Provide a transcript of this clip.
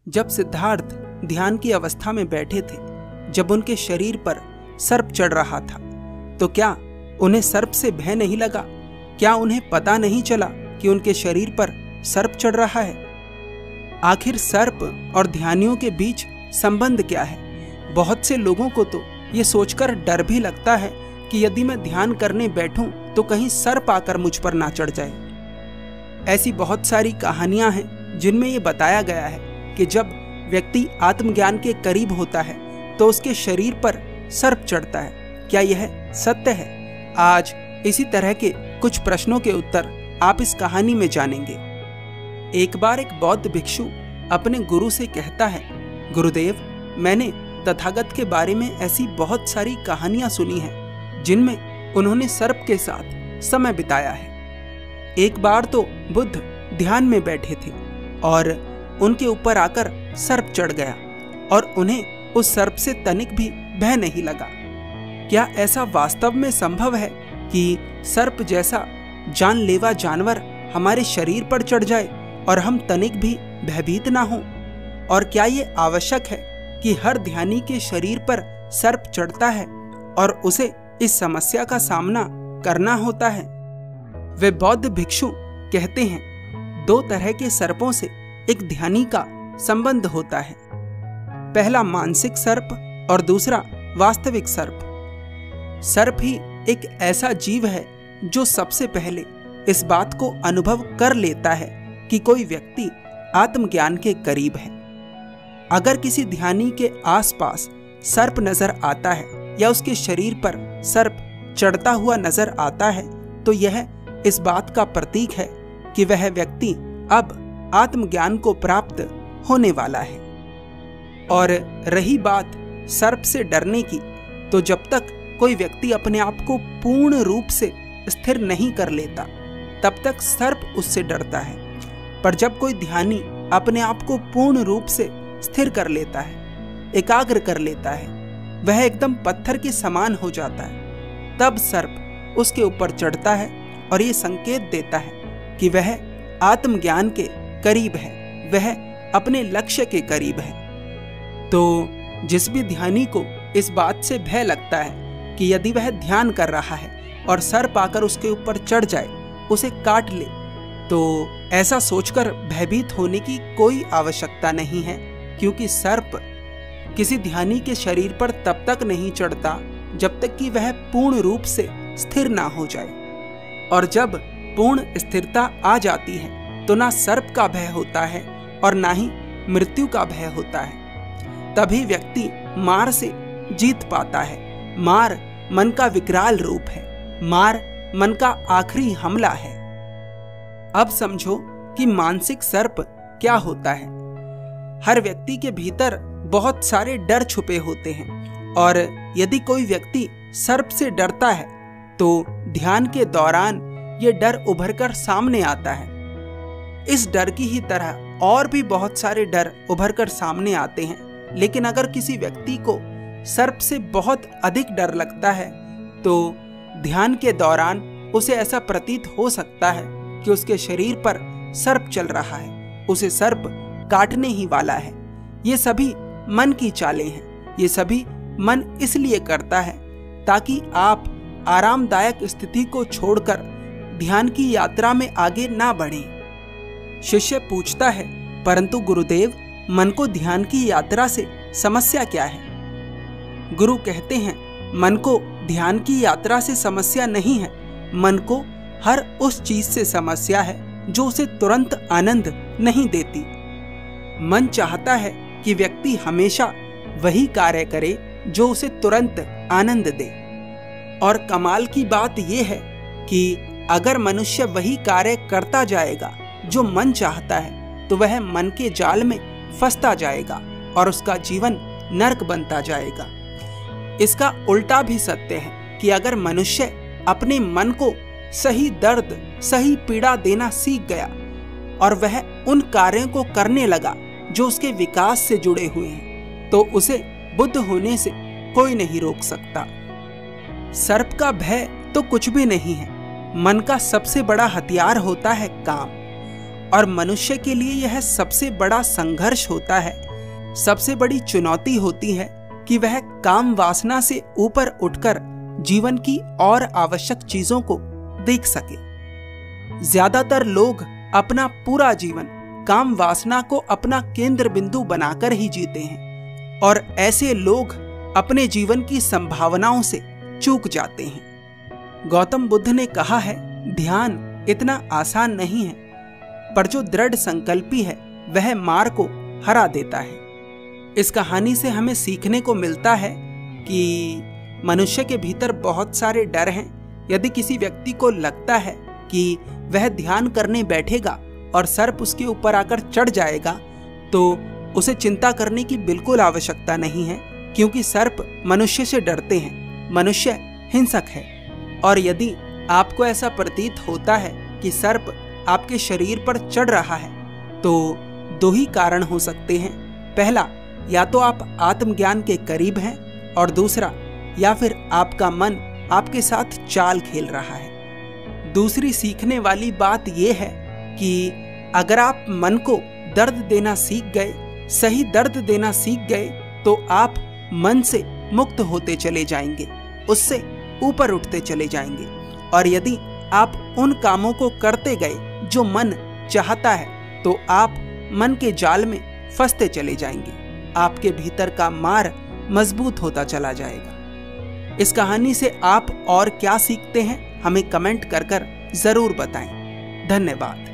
जब सिद्धार्थ ध्यान की अवस्था में बैठे थे, जब उनके शरीर पर सर्प चढ़ रहा था, तो क्या उन्हें सर्प से भय नहीं लगा? क्या उन्हें पता नहीं चला कि उनके शरीर पर सर्प चढ़ रहा है? आखिर सर्प और ध्यानियों के बीच संबंध क्या है? बहुत से लोगों को तो ये सोचकर डर भी लगता है कि यदि मैं ध्यान करने बैठूं तो कहीं सर्प आकर मुझ पर ना चढ़ जाए। ऐसी बहुत सारी कहानियां हैं जिनमें ये बताया गया है कि जब व्यक्ति आत्मज्ञान के करीब होता है तो उसके शरीर पर सर्प चढ़ता है। क्या यह सत्य है? आज इसी तरह के कुछ प्रश्नों के उत्तर आप इस कहानी में जानेंगे। एक बार एक बौद्ध भिक्षु अपने गुरु से कहता है, गुरुदेव, मैंने तथागत के बारे में ऐसी बहुत सारी कहानियां सुनी हैं जिनमें उन्होंने सर्प के साथ समय बिताया है। एक बार तो बुद्ध ध्यान में बैठे थे और उनके ऊपर आकर सर्प चढ़ गया और उन्हें उस सर्प से तनिक भी भय नहीं लगा। क्या ऐसा वास्तव में संभव है कि सर्प जैसा जानलेवा जानवर हमारे शरीर पर चढ़ जाए और हम तनिक भी भयभीत ना हों? और क्या ये आवश्यक है कि हर ध्यानी के शरीर पर सर्प चढ़ता है और उसे इस समस्या का सामना करना होता है? वे बौद्ध भिक्षु कहते हैं, दो तरह के सर्पों से एक ध्यानी का संबंध होता है। पहला मानसिक सर्प और दूसरा वास्तविक सर्प। सर्प ही एक ऐसा जीव है जो सबसे पहले इस बात को अनुभव कर लेता है कि कोई व्यक्ति आत्मज्ञान के करीब है। अगर किसी ध्यानी के आसपास सर्प नजर आता है या उसके शरीर पर सर्प चढ़ता हुआ नजर आता है तो यह इस बात का प्रतीक है कि वह व्यक्ति अब आत्मज्ञान को प्राप्त होने वाला है। और रही बात सर्प से डरने की, तो जब तक कोई व्यक्ति अपने आप को पूर्ण रूप से स्थिर नहीं कर लेता तब तक सर्प उससे डरता है। पर जब कोई ध्यानी अपने आप को पूर्ण रूप से स्थिर कर लेता है, एकाग्र कर लेता है, वह एकदम पत्थर के समान हो जाता है, तब सर्प उसके ऊपर चढ़ता है और ये संकेत देता है कि वह आत्मज्ञान के करीब है, वह अपने लक्ष्य के करीब है। तो जिस भी ध्यानी को इस बात से भय लगता है कि यदि वह ध्यान कर रहा है और सर्प आकर उसके ऊपर चढ़ जाए, उसे काट ले, तो ऐसा सोचकर भयभीत होने की कोई आवश्यकता नहीं है, क्योंकि सर्प किसी ध्यानी के शरीर पर तब तक नहीं चढ़ता जब तक कि वह पूर्ण रूप से स्थिर ना हो जाए। और जब पूर्ण स्थिरता आ जाती है तो ना सर्प का भय होता है और ना ही मृत्यु का भय होता है। तभी व्यक्ति मार से जीत पाता है। मार मन का विकराल रूप है, मार मन का आखिरी हमला है। अब समझो कि मानसिक सर्प क्या होता है। हर व्यक्ति के भीतर बहुत सारे डर छुपे होते हैं और यदि कोई व्यक्ति सर्प से डरता है तो ध्यान के दौरान ये डर उभरकर सामने आता है। इस डर की ही तरह और भी बहुत सारे डर उभरकर सामने आते हैं, लेकिन अगर किसी व्यक्ति को सर्प से बहुत अधिक डर लगता है तो ध्यान के दौरान उसे ऐसा प्रतीत हो सकता है कि उसके शरीर पर सर्प चल रहा है, उसे सर्प काटने ही वाला है। ये सभी मन की चालें हैं। ये सभी मन इसलिए करता है ताकि आप आरामदायक स्थिति को छोड़कर ध्यान की यात्रा में आगे ना बढ़ें। शिष्य पूछता है, परंतु गुरुदेव, मन को ध्यान की यात्रा से समस्या क्या है? गुरु कहते हैं, मन को ध्यान की यात्रा से समस्या नहीं है, मन को हर उस चीज से समस्या है जो उसे तुरंत आनंद नहीं देती। मन चाहता है कि व्यक्ति हमेशा वही कार्य करे जो उसे तुरंत आनंद दे। और कमाल की बात यह है कि अगर मनुष्य वही कार्य करता जाएगा जो मन चाहता है तो वह मन के जाल में फंसता जाएगा और उसका जीवन नरक बनता जाएगा। इसका उल्टा भी सत्य है कि अगर मनुष्य अपने मन को सही दर्द, सही पीड़ा देना सीख गया और वह उन कार्यों को करने लगा जो उसके विकास से जुड़े हुए हैं, तो उसे बुद्ध होने से कोई नहीं रोक सकता। सर्प का भय तो कुछ भी नहीं है। मन का सबसे बड़ा हथियार होता है काम, और मनुष्य के लिए यह सबसे बड़ा संघर्ष होता है, सबसे बड़ी चुनौती होती है कि वह काम वासना से ऊपर उठकर जीवन की और आवश्यक चीजों को देख सके। ज्यादातर लोग अपना पूरा जीवन काम वासना को अपना केंद्र बिंदु बनाकर ही जीते हैं और ऐसे लोग अपने जीवन की संभावनाओं से चूक जाते हैं। गौतम बुद्ध ने कहा है, ध्यान इतना आसान नहीं है, पर जो दृढ़ संकल्पी है वह मार को हरा देता है। इस कहानी से हमें सीखने को मिलता है कि मनुष्य के भीतर बहुत सारे डर हैं। यदि किसी व्यक्ति को लगता है कि वह ध्यान करने बैठेगा और सर्प उसके ऊपर आकर चढ़ जाएगा, तो उसे चिंता करने की बिल्कुल आवश्यकता नहीं है, क्योंकि सर्प मनुष्य से डरते हैं। मनुष्य हिंसक है। और यदि आपको ऐसा प्रतीत होता है कि सर्प आपके शरीर पर चढ़ रहा है, तो दो ही कारण हो सकते हैं। पहला, या तो आप आत्मज्ञान के करीब हैं, और दूसरा, या फिर आपका मन आपके साथ चाल खेल रहा है। दूसरी सीखने वाली बात यह है कि अगर आप मन को दर्द देना सीख गए, सही दर्द देना सीख गए, तो आप मन से मुक्त होते चले जाएंगे, उससे ऊपर उठते चले जाएंगे। और यदि आप उन कामों को करते गए जो मन चाहता है, तो आप मन के जाल में फंसते चले जाएंगे। आपके भीतर का मार मजबूत होता चला जाएगा। इस कहानी से आप और क्या सीखते हैं, हमें कमेंट कर जरूर बताएं। धन्यवाद।